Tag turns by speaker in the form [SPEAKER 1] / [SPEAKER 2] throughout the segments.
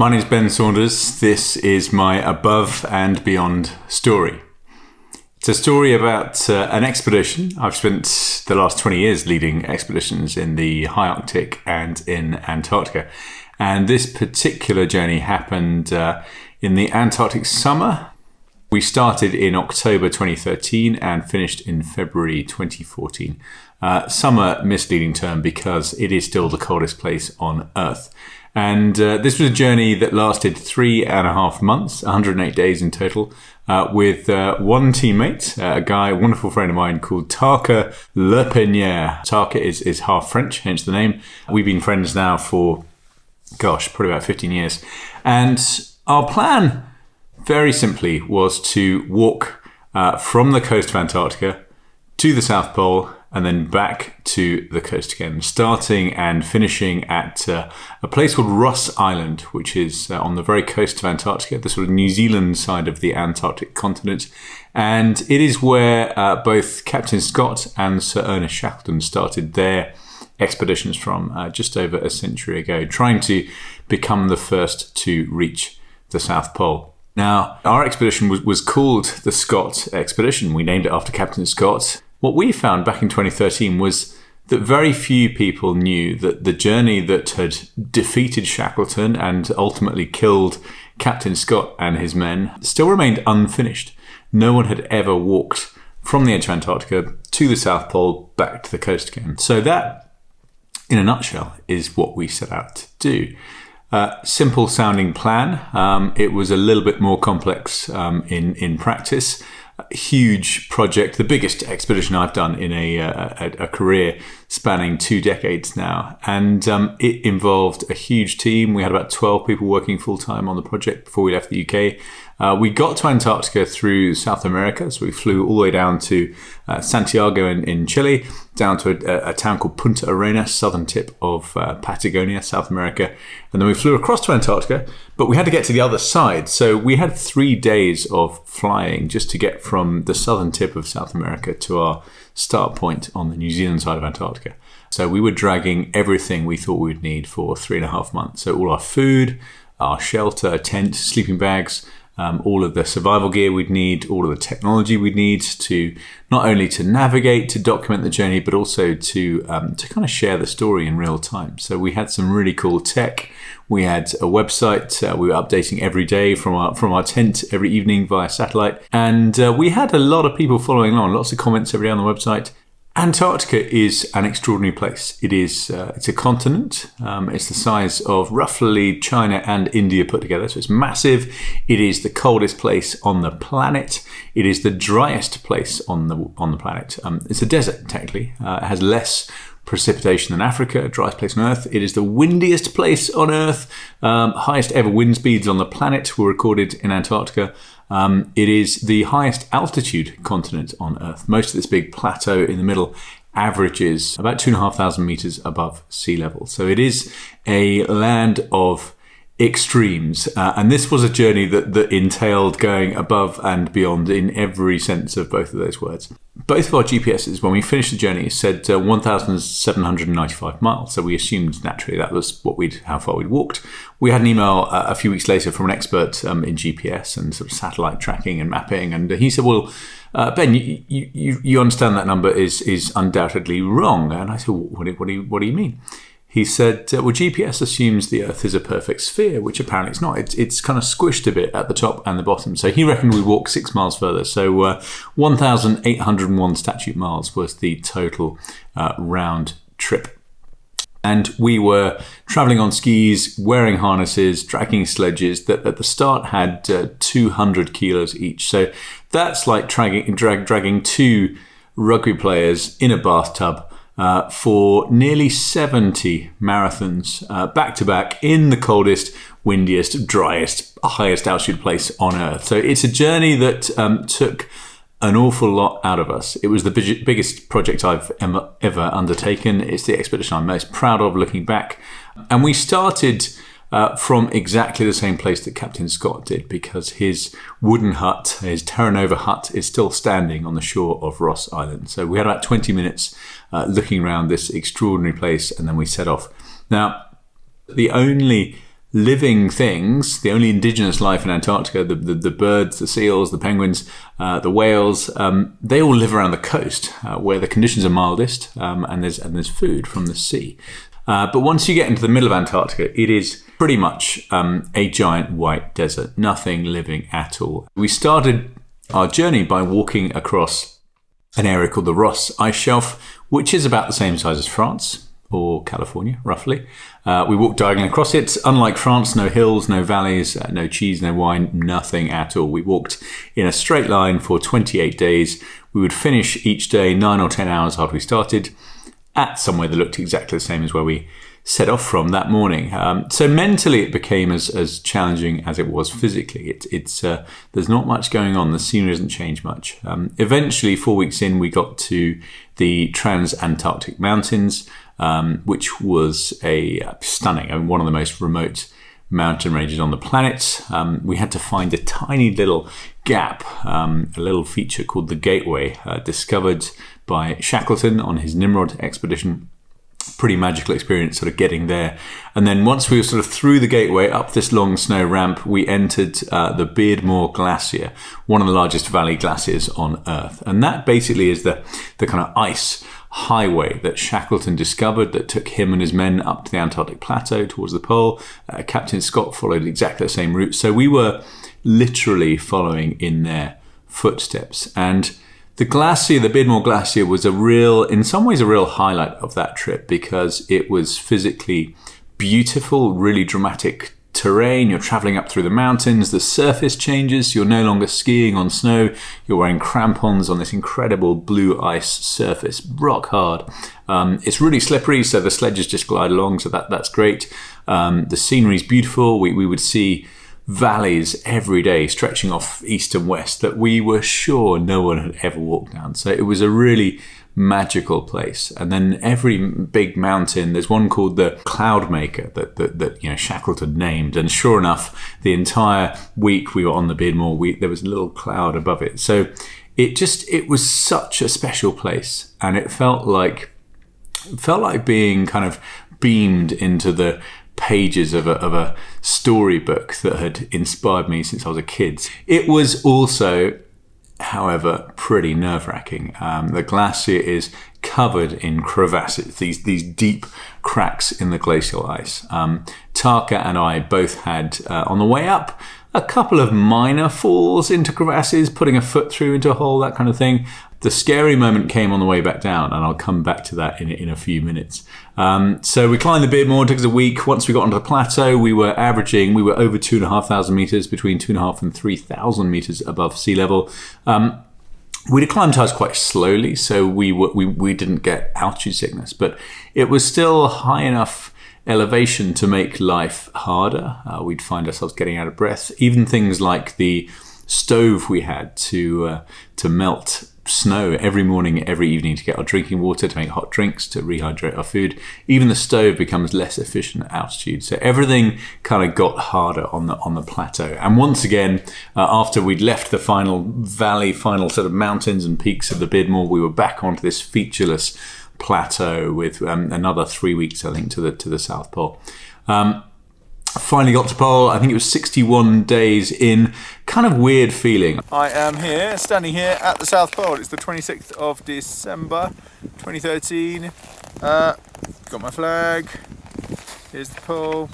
[SPEAKER 1] My name is Ben Saunders. This is my Above and Beyond story. It's a story about an expedition. I've spent the last 20 years leading expeditions in the high Arctic and in Antarctica. And this particular journey happened in the Antarctic summer. We started in October 2013 and finished in February 2014. Summer, misleading term because it is still the coldest place on Earth. And this was a journey that lasted 3.5 months, 108 days in total, with one teammate, a wonderful friend of mine called Tarka Lepeniere. Tarka is half French, hence the name. We've been friends now for, probably about 15 years. And our plan, very simply, was to walk from the coast of Antarctica to the South Pole and then back to the coast again, starting and finishing at a place called Ross Island, which is on the very coast of Antarctica, the sort of New Zealand side of the Antarctic continent. And it is where both Captain Scott and Sir Ernest Shackleton started their expeditions from just over a century ago, trying to become the first to reach the South Pole. Now, our expedition was called the Scott Expedition. We named it after Captain Scott. What we found back in 2013 was that very few people knew that the journey that had defeated Shackleton and ultimately killed Captain Scott and his men still remained unfinished. No one had ever walked from the edge of Antarctica to the South Pole back to the coast again. So that, in a nutshell, is what we set out to do. Simple sounding plan. It was a little bit more complex in practice. A huge project, the biggest expedition I've done in a career spanning 2 decades now. And it involved a huge team. We had about 12 people working full time on the project before we left the UK. We got to Antarctica through South America. So we flew all the way down to Santiago in Chile, down to a town called Punta Arenas, southern tip of Patagonia, South America. And then we flew across to Antarctica, but we had to get to the other side. So we had 3 days of flying just to get from the southern tip of South America to our start point on the New Zealand side of Antarctica. So we were dragging everything we thought we would need for 3.5 months. So all our food, our shelter, tent, sleeping bags, all of the survival gear we'd need, all of the technology we'd need to not only to navigate, to document the journey, but also to kind of share the story in real time. So we had some really cool tech. We had a website. We were updating every day from our tent every evening via satellite. And we had a lot of people following along, lots of comments every day on the website. Antarctica is an extraordinary place. It's a continent. It's the size of roughly China and India put together. So it's massive. It is the coldest place on the planet. It is the driest place on the planet. It's a desert, technically. It has less precipitation than Africa, driest place on Earth. It is the windiest place on Earth. Highest ever wind speeds on the planet were recorded in Antarctica. It is the highest altitude continent on Earth. Most of this big plateau in the middle averages about 2,500 meters above sea level. So it is a land of extremes. And this was a journey that entailed going above and beyond in every sense of both of those words. Both of our GPSs, when we finished the journey, said 1,795 miles. So we assumed naturally that was how far we'd walked. We had an email a few weeks later from an expert in GPS and sort of satellite tracking and mapping. And he said, well, Ben, you understand that number is undoubtedly wrong. And I said, what do you mean? He said, well, GPS assumes the Earth is a perfect sphere, which apparently it's not. It's kind of squished a bit at the top and the bottom. So he reckoned we walked 6 miles further. So 1,801 statute miles was the total round trip. And we were traveling on skis, wearing harnesses, dragging sledges that at the start had 200 kilos each. So that's like dragging 2 rugby players in a bathtub for nearly 70 marathons back to back in the coldest, windiest, driest, highest altitude place on Earth. So it's a journey that took an awful lot out of us. It was the biggest project I've ever undertaken. It's the expedition I'm most proud of looking back. And we started from exactly the same place that Captain Scott did, because his wooden hut, his Terra Nova hut, is still standing on the shore of Ross Island. So we had about 20 minutes looking around this extraordinary place, and then we set off. Now, the only living things, the only indigenous life in Antarctica, the birds, the seals, the penguins, the whales, they all live around the coast where the conditions are mildest, and there's food from the sea. But once you get into the middle of Antarctica, it is pretty much a giant white desert, nothing living at all. We started our journey by walking across an area called the Ross Ice Shelf, which is about the same size as France, or California, roughly. We walked diagonally across it. Unlike France, no hills, no valleys, no cheese, no wine, nothing at all. We walked in a straight line for 28 days. We would finish each day 9 or 10 hours after we started at somewhere that looked exactly the same as where we set off from that morning. So mentally, it became as challenging as it was physically. There's not much going on. The scenery doesn't change much. Eventually, 4 weeks in, we got to the Trans-Antarctic Mountains, which was stunning, one of the most remote mountain ranges on the planet. We had to find a tiny little gap, a little feature called the Gateway, discovered by Shackleton on his Nimrod expedition. Pretty magical experience sort of getting there. And then once we were sort of through the Gateway up this long snow ramp, we entered the Beardmore Glacier, one of the largest valley glaciers on Earth. And that basically is the kind of ice highway that Shackleton discovered that took him and his men up to the Antarctic Plateau towards the pole. Captain Scott followed exactly the same route. So we were literally following in their footsteps. And the glacier, the Beardmore Glacier, was in some ways a real highlight of that trip because it was physically beautiful, really dramatic terrain. You're traveling up through the mountains, the surface changes, you're no longer skiing on snow, you're wearing crampons on this incredible blue ice surface, rock hard. It's really slippery, so the sledges just glide along, so that's great. The scenery's beautiful. We would see valleys every day stretching off east and west that we were sure no one had ever walked down. So it was a really magical place. And then every big mountain, there's one called the Cloudmaker that Shackleton named. And sure enough, the entire week we were on the Beardmore, there was a little cloud above it. So it was such a special place, and it felt like being kind of beamed into the pages of a storybook that had inspired me since I was a kid. It was also, however, pretty nerve-wracking. The glacier is covered in crevasses, these deep cracks in the glacial ice. Tarka and I both had, on the way up, a couple of minor falls into crevasses, putting a foot through into a hole, that kind of thing. The scary moment came on the way back down, and I'll come back to that in a few minutes. So we climbed the Beardmore, it took us a week. Once we got onto the plateau, we were over 2,500 meters, between 2,500 and 3,000 meters above sea level. We'd acclimatized quite slowly, so we didn't get altitude sickness, but it was still high enough elevation to make life harder. We'd find ourselves getting out of breath. Even things like the stove we had to melt snow every morning, every evening to get our drinking water, to make hot drinks, to rehydrate our food. Even the stove becomes less efficient at altitude. So everything kind of got harder on the plateau. And once again, after we'd left the final valley, final sort of mountains and peaks of the Beardmore, we were back onto this featureless plateau with another 3 weeks, I think, to the South Pole. Finally got to pole. I think it was 61 days in. Kind of weird feeling. I am here, standing here at the South Pole. It's the 26th of December 2013. Got my flag. Here's the pole.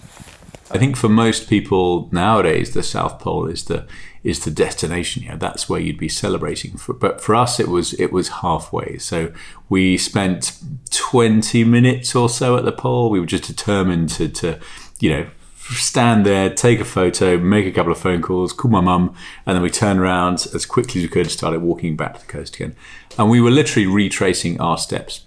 [SPEAKER 1] I think for most people nowadays, the South Pole is the destination. That's where you'd be celebrating. But for us, it was halfway. So we spent 20 minutes or so at the pole. We were just determined to stand there, take a photo, make a couple of phone calls, call my mum, and then we turned around as quickly as we could, started walking back to the coast again. And we were literally retracing our steps.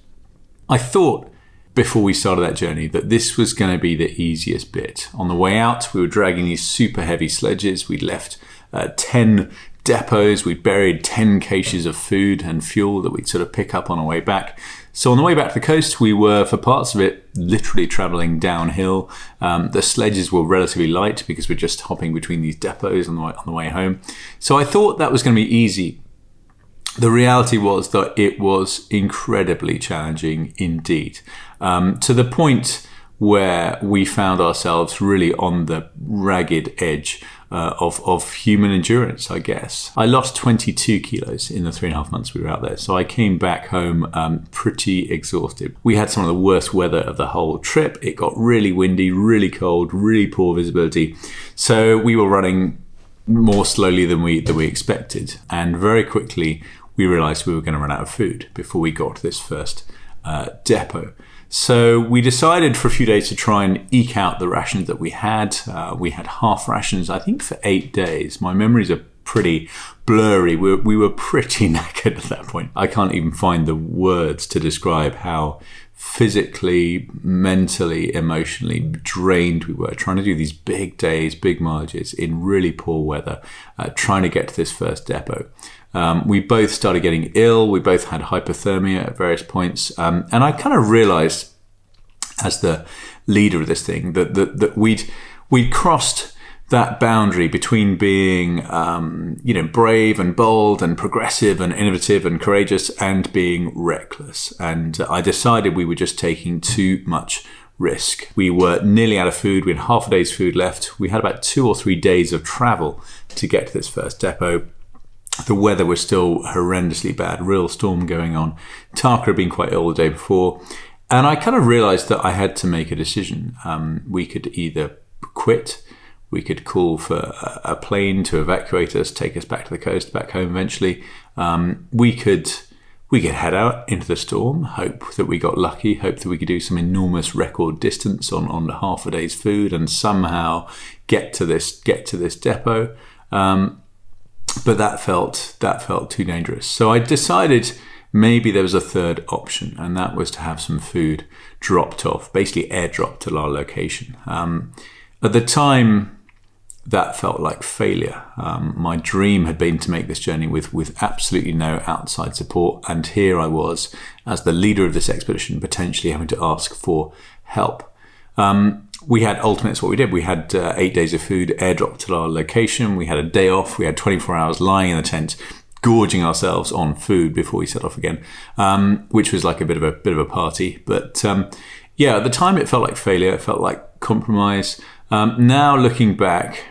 [SPEAKER 1] I thought before we started that journey that this was going to be the easiest bit. On the way out, we were dragging these super heavy sledges. We'd left 10 depots. We'd buried 10 caches of food and fuel that we'd sort of pick up on our way back. So on the way back to the coast, we were, for parts of it, literally traveling downhill. The sledges were relatively light because we're just hopping between these depots on the way home. So I thought that was going to be easy. The reality was that it was incredibly challenging indeed, to the point where we found ourselves really on the ragged edge of human endurance, I guess. I lost 22 kilos in the 3.5 months we were out there. So I came back home pretty exhausted. We had some of the worst weather of the whole trip. It got really windy, really cold, really poor visibility. So we were running more slowly than we expected. And very quickly, we realized we were going to run out of food before we got to this first depot. So we decided for a few days to try and eke out the rations that we had. We had half rations, I think, for 8 days. My memories are pretty blurry. We were pretty knackered at that point. I can't even find the words to describe how physically, mentally, emotionally drained we were, trying to do these big days, big mileages in really poor weather, trying to get to this first depot. We both started getting ill. We both had hypothermia at various points. And I kind of realized as the leader of this thing that we'd crossed that boundary between being, brave and bold and progressive and innovative and courageous and being reckless. And I decided we were just taking too much risk. We were nearly out of food. We had half a day's food left. We had about 2 or 3 days of travel to get to this first depot. The weather was still horrendously bad, real storm going on. Tarka had been quite ill the day before. And I kind of realized that I had to make a decision. We could either quit, we could call for a plane to evacuate us, take us back to the coast, back home eventually. We could head out into the storm, hope that we got lucky, hope that we could do some enormous record distance on half a day's food and somehow get to this depot. But that felt too dangerous. So I decided maybe there was a third option, and that was to have some food dropped off, basically airdropped to our location. At the time, that felt like failure. My dream had been to make this journey with absolutely no outside support, and here I was, as the leader of this expedition, potentially having to ask for help. We had ultimates. What we did, we had 8 days of food airdropped to our location. We had a day off. We had 24 hours lying in the tent, gorging ourselves on food before we set off again, which was like a bit of a party. But at the time it felt like failure. It felt like compromise. Now looking back,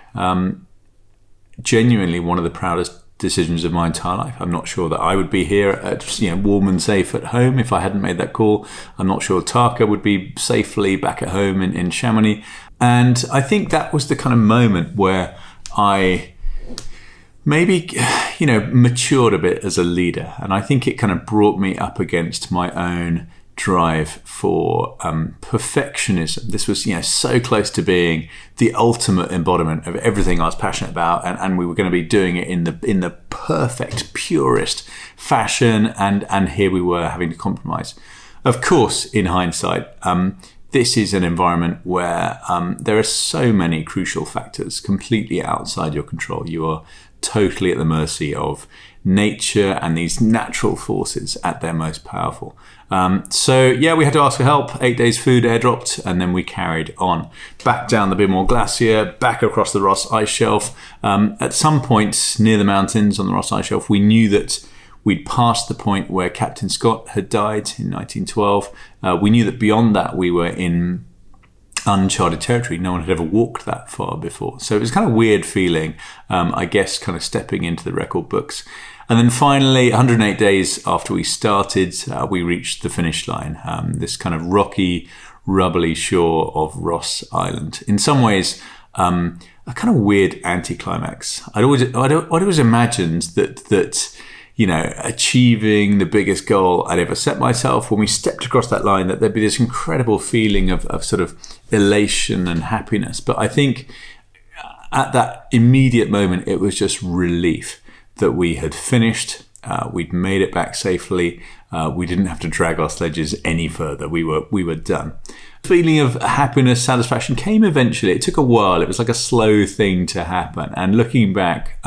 [SPEAKER 1] genuinely one of the proudest decisions of my entire life. I'm not sure that I would be here at warm and safe at home if I hadn't made that call. I'm not sure Tarka would be safely back at home in Chamonix. And I think that was the kind of moment where I maybe matured a bit as a leader. And I think it kind of brought me up against my own drive for perfectionism. This was so close to being the ultimate embodiment of everything I was passionate about, and we were going to be doing it in the perfect, purest fashion, and here we were having to compromise. Of course, in hindsight, this is an environment where there are so many crucial factors completely outside your control. You are totally at the mercy of nature and these natural forces at their most powerful. We had to ask for help. 8 days food airdropped, and then we carried on back down the Bimor Glacier, back across the Ross Ice Shelf. At some point near the mountains on the Ross Ice Shelf, we knew that we'd passed the point where Captain Scott had died in 1912. We knew that beyond that we were in uncharted territory. No one had ever walked that far before. So it was kind of weird feeling, I guess, kind of stepping into the record books. And then finally, 108 days after we started, we reached the finish line, this kind of rocky, rubbly shore of Ross Island. In some ways, a kind of weird anticlimax. I'd always imagined that achieving the biggest goal I'd ever set myself, when we stepped across that line, that there'd be this incredible feeling of sort of elation and happiness. But I think at that immediate moment, it was just relief that we had finished. We'd made it back safely. We didn't have to drag our sledges any further. We were done. Feeling of happiness, satisfaction came eventually. It took a while. It was like a slow thing to happen. And looking back,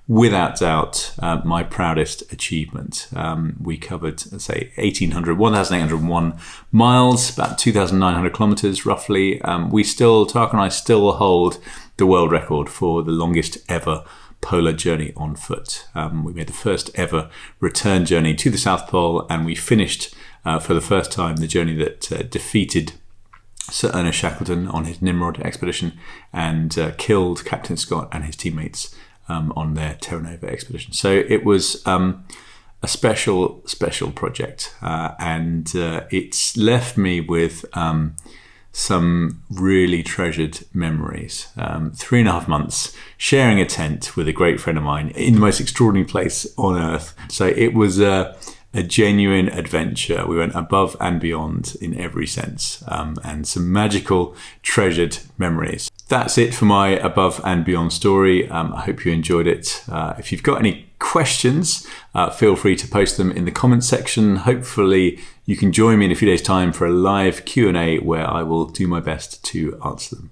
[SPEAKER 1] without doubt, my proudest achievement. We covered, let's say, 1,801 miles, about 2,900 kilometers roughly. Tarka and I still hold the world record for the longest ever polar journey on foot. We made the first ever return journey to the South Pole, and we finished for the first time the journey that defeated Sir Ernest Shackleton on his Nimrod expedition, and killed Captain Scott and his teammates on their Terra Nova expedition. So it was a special project, and it's left me with some really treasured memories. 3.5 months sharing a tent with a great friend of mine in the most extraordinary place on earth. So it was a genuine adventure. We went above and beyond in every sense, and some magical treasured memories. That's it for my above and beyond story. I hope you enjoyed it. If you've got any questions, feel free to post them in the comments section. Hopefully you can join me in a few days' time for a live Q&A where I will do my best to answer them.